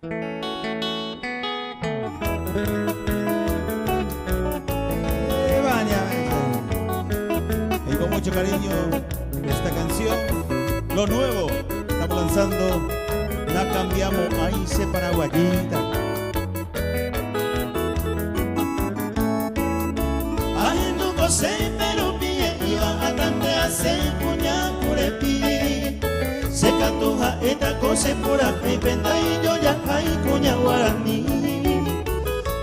Y con mucho cariño esta canción, lo nuevo, estamos lanzando, la cambiamos, ahí se paraguayita. Ay, no sé, pero pie iba a tante a se puña curepi. Se catuja esta cosa por ahí, penda y yo ya hay cuña guaraní.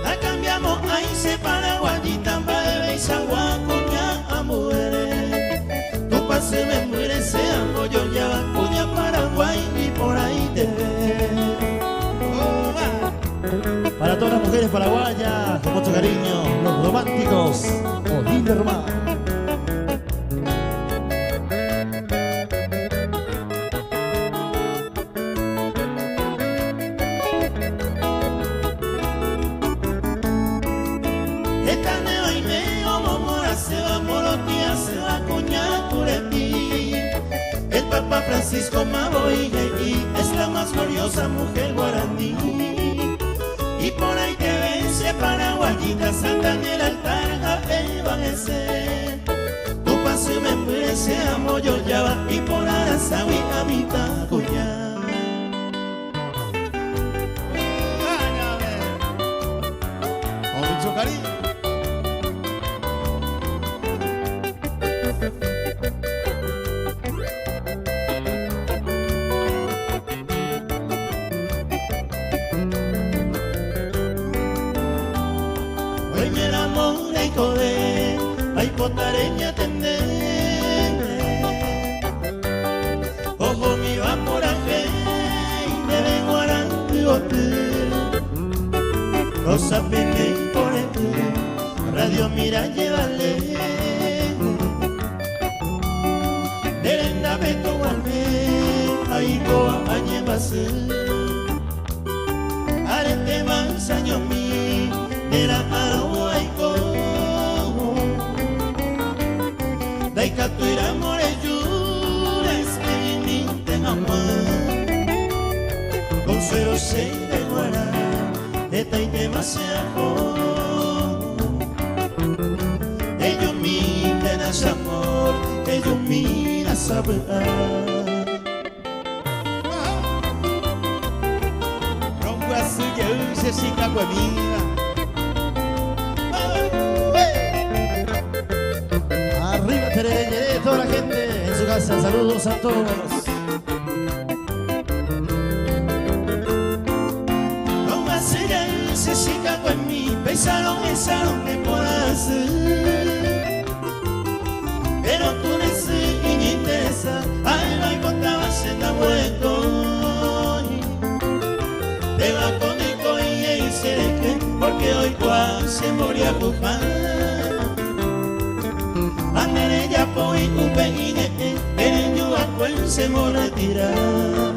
La cambiamos, ahí se paraguayita, baile y sagua cuña a muere. Tu pase me muere, se amo yo ya va cuña Paraguay y por ahí te ve. Para todas las mujeres paraguayas, con mucho cariño, los románticos, Odile Román. Esta neva y medio momora se va morotia, se va cuña curepi. El Papa Francisco Maboigui es la más gloriosa mujer guaraní. Y por ahí te vence paraguayita, Santa en el altar a evanecer. Tu paso me muere, se amo yo ya va, y por Arazawi a mitad cuña. Con mucho cariño. El amor y code, ay potareña tende. Ojo mi va por aje, y me vengo arangote. Rosa pene y por radio mira llévale. Derenda beto guarme, ay coa añe base. Arete mansaño mi, era arahuaico. Daika tu ira more jures que viniste jamás. Consuelo se de guara, esta y demasiado. Ellos miran a amor, ellos miran a saber. Jessica Cuemira. Arriba Tereñeré, toda la gente en su casa, saludos a todos. No va a ser el Jessica Cuemí, pesaron de por hacer. Pero tú no es interesa, ay no encontraba senda hueco. Te va con porque hoy cual se moría tu pan. Andere ya poi upeine, en yo a cual se morre tirar.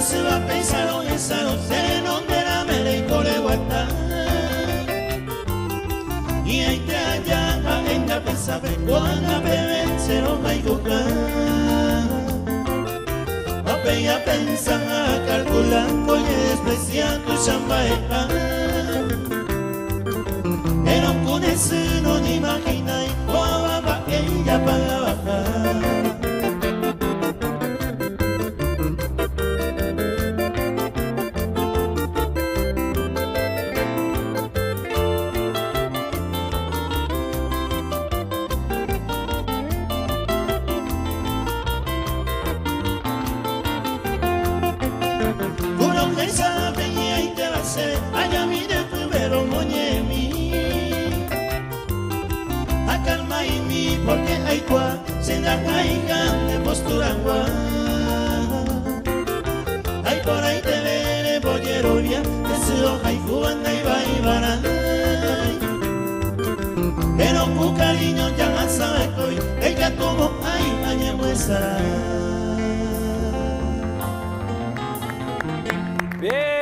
Se va a pensar en esa no de la mele y por el guatá. Y hay que allá en la pensar cuando bebé se lo va a buscar. No pega a pensar calculando y despreciando chambaeca. Pero con eso no te imaginas cómo va ella para bajar. Allá mire primero moñemi a calma y mi porque hay cua se la caigan de postura gua. Ay por ahí te veré bollero ya que se hoja y cubanda y va y van. Pero con cariño ya sabe que ella como ay añe muestra. Bien.